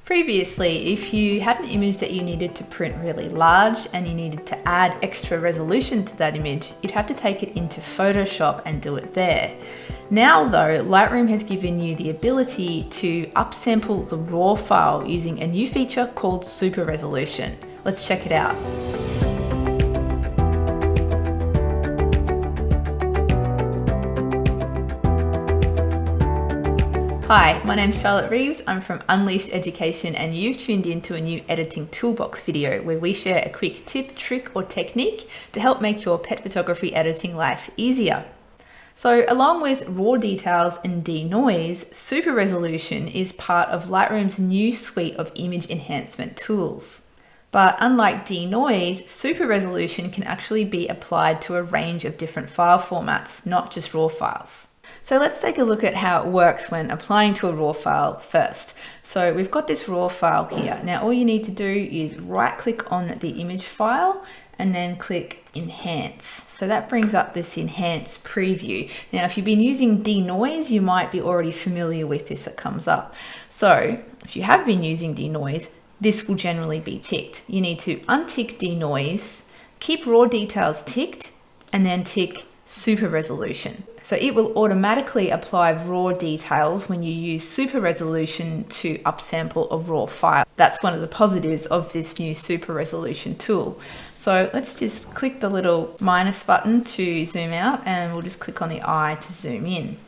Previously, if you had an image that you needed to print really large and you needed to add extra resolution to that image, you'd have to take it into Photoshop and do it there. Now though, Lightroom has given you the ability to upsample the raw file using a new feature called Super Resolution. Let's check it out. Hi, my name's Charlotte Reeves. I'm from Unleashed Education and you've tuned into a new editing toolbox video where we share a quick tip, trick or technique to help make your pet photography editing life easier. So along with Raw Details and Denoise, Super Resolution is part of Lightroom's new suite of image enhancement tools. But unlike Denoise, Super Resolution can actually be applied to a range of different file formats, not just RAW files. So let's take a look at how it works when applying to a RAW file first. So we've got this RAW file here. Now all you need to do is right click on the image file and then click Enhance. So that brings up this Enhance preview. Now if you've been using Denoise, you might be already familiar with this that comes up. So if you have been using Denoise, this will generally be ticked. You need to untick Denoise, keep Raw Details ticked, and then tick Super Resolution. So it will automatically apply raw details when you use Super Resolution to upsample a raw file. That's one of the positives of this new Super Resolution tool. So let's just click the little minus button to zoom out and we'll just click on the eye to zoom in.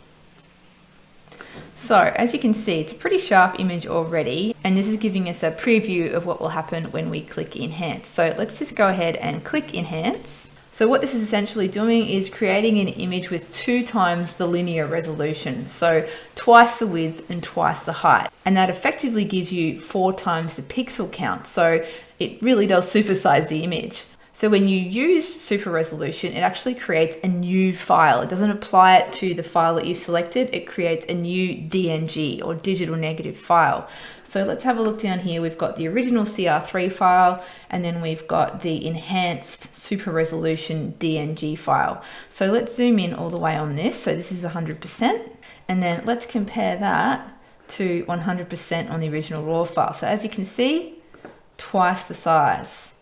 So as you can see, it's a pretty sharp image already, and this is giving us a preview of what will happen when we click Enhance. So let's just go ahead and click Enhance. So what this is essentially doing is creating an image with 2 times the linear resolution, so twice the width and twice the height. And that effectively gives you 4 times the pixel count. So it really does supersize the image. So when you use Super Resolution, it actually creates a new file. It doesn't apply it to the file that you selected. It creates a new DNG or digital negative file. So let's have a look down here. We've got the original CR3 file, and then we've got the enhanced Super Resolution DNG file. So let's zoom in all the way on this. So this is 100%. And then let's compare that to 100% on the original RAW file. So as you can see, twice the size.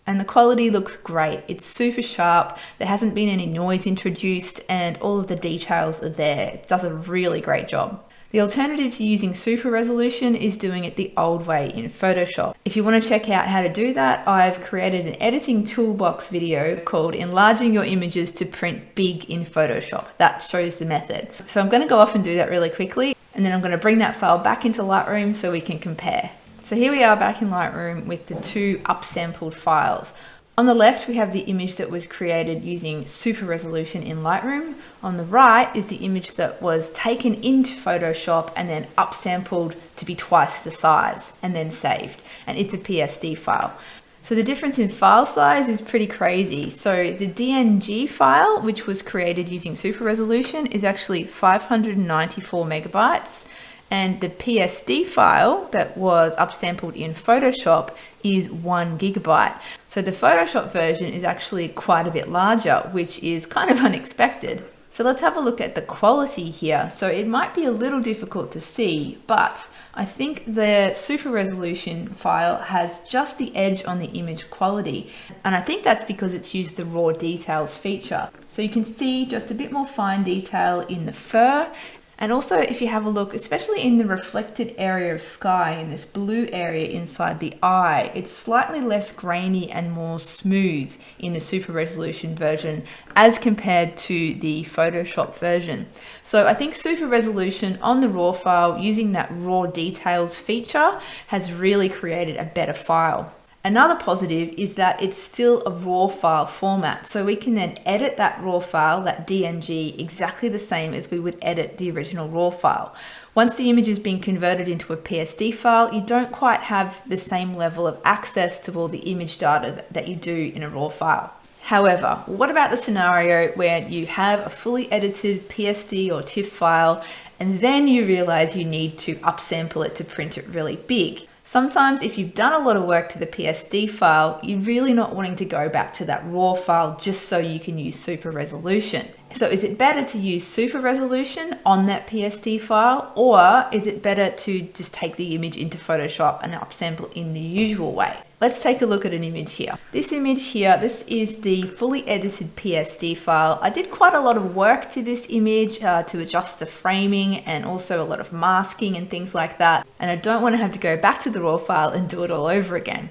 And the quality looks great. It's super sharp. There hasn't been any noise introduced and all of the details are there. It does a really great job. The alternative to using Super Resolution is doing it the old way in Photoshop. If you want to check out how to do that, I've created an editing toolbox video called Enlarging Your Images to Print Big in Photoshop. That shows the method. So I'm going to go off and do that really quickly, and then I'm going to bring that file back into Lightroom so we can compare. So here we are back in Lightroom with the 2 upsampled files. On the left, we have the image that was created using Super Resolution in Lightroom. On the right is the image that was taken into Photoshop and then upsampled to be twice the size and then saved. And it's a PSD file. So the difference in file size is pretty crazy. So the DNG file, which was created using Super Resolution, is actually 594 megabytes. And the PSD file that was upsampled in Photoshop is 1 gigabyte. So the Photoshop version is actually quite a bit larger, which is kind of unexpected. So let's have a look at the quality here. So it might be a little difficult to see, but I think the Super Resolution file has just the edge on the image quality. And I think that's because it's used the Raw Details feature. So you can see just a bit more fine detail in the fur. And also if you have a look, especially in the reflected area of sky, in this blue area inside the eye, it's slightly less grainy and more smooth in the Super Resolution version as compared to the Photoshop version. So I think Super Resolution on the RAW file using that Raw Details feature has really created a better file. Another positive is that it's still a RAW file format, so we can then edit that RAW file, that DNG, exactly the same as we would edit the original RAW file. Once the image has been converted into a PSD file, you don't quite have the same level of access to all the image data that you do in a RAW file. However, what about the scenario where you have a fully edited PSD or TIFF file and then you realize you need to upsample it to print it really big? Sometimes if you've done a lot of work to the PSD file, you're really not wanting to go back to that raw file just so you can use super resolution. So is it better to use super resolution on that PSD file, or is it better to just take the image into Photoshop and upsample in the usual way? Let's take a look at an image here. This image here, this is the fully edited PSD file. I did quite a lot of work to this image to adjust the framing and also a lot of masking and things like that. And I don't want to have to go back to the raw file and do it all over again.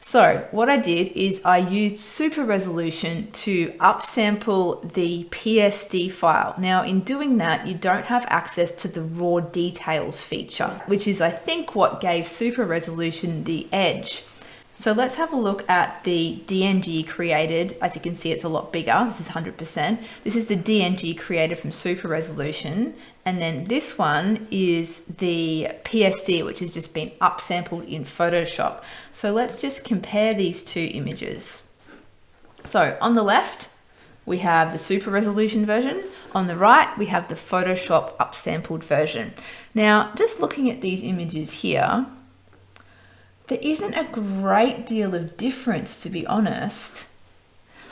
So what I did is I used super resolution to upsample the PSD file. Now in doing that, you don't have access to the raw details feature, which is I think what gave super resolution the edge. So let's have a look at the DNG created. As you can see, it's a lot bigger. This is 100%. This is the DNG created from super resolution. And then this one is the PSD, which has just been upsampled in Photoshop. So let's just compare these two images. So on the left, we have the super resolution version. On the right, we have the Photoshop upsampled version. Now, just looking at these images here, there isn't a great deal of difference, to be honest.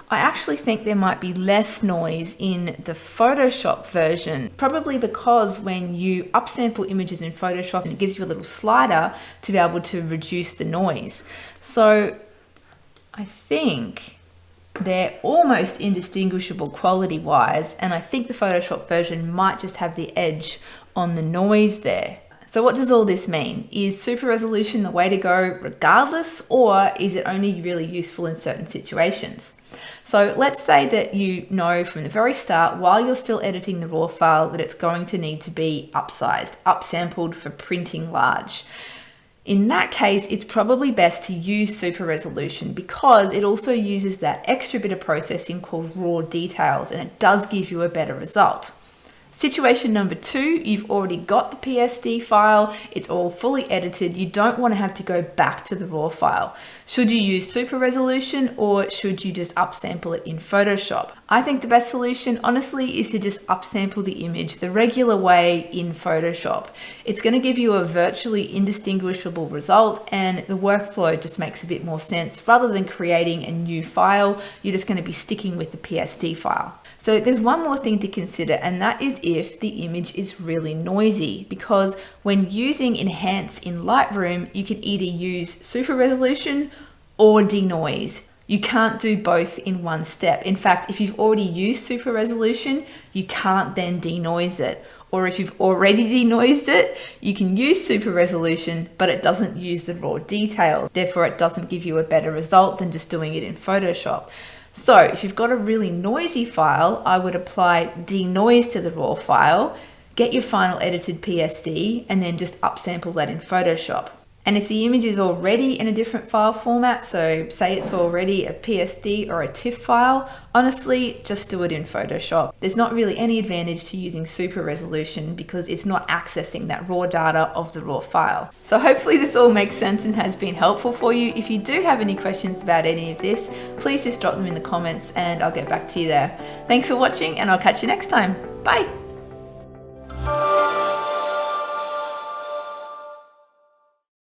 I actually think there might be less noise in the Photoshop version, probably because when you upsample images in Photoshop, it gives you a little slider to be able to reduce the noise. So I think they're almost indistinguishable quality-wise, and I think the Photoshop version might just have the edge on the noise there. So what does all this mean? Is super resolution the way to go regardless, or is it only really useful in certain situations? So let's say that you know from the very start, while you're still editing the raw file, that it's going to need to be upsized, upsampled for printing large. In that case, it's probably best to use super resolution because it also uses that extra bit of processing called raw details, and it does give you a better result. Situation number two, you've already got the PSD file, it's all fully edited, you don't want to have to go back to the raw file. Should you use super resolution or should you just upsample it in Photoshop? I think the best solution, honestly, is to just upsample the image the regular way in Photoshop. It's going to give you a virtually indistinguishable result, and the workflow just makes a bit more sense. Rather than creating a new file, you're just going to be sticking with the PSD file. So there's one more thing to consider, and that is if the image is really noisy, because when using Enhance in Lightroom, you can either use super resolution or denoise. You can't do both in one step. In fact, if you've already used super resolution, you can't then denoise it. Or if you've already denoised it, you can use super resolution, but it doesn't use the raw details. Therefore, it doesn't give you a better result than just doing it in Photoshop. So if you've got a really noisy file, I would apply denoise to the raw file, get your final edited PSD, and then just upsample that in Photoshop. And if the image is already in a different file format, so say it's already a PSD or a TIFF file, honestly, just do it in Photoshop. There's not really any advantage to using super resolution because it's not accessing that raw data of the raw file. So hopefully this all makes sense and has been helpful for you. If you do have any questions about any of this, please just drop them in the comments and I'll get back to you there. Thanks for watching, and I'll catch you next time. Bye.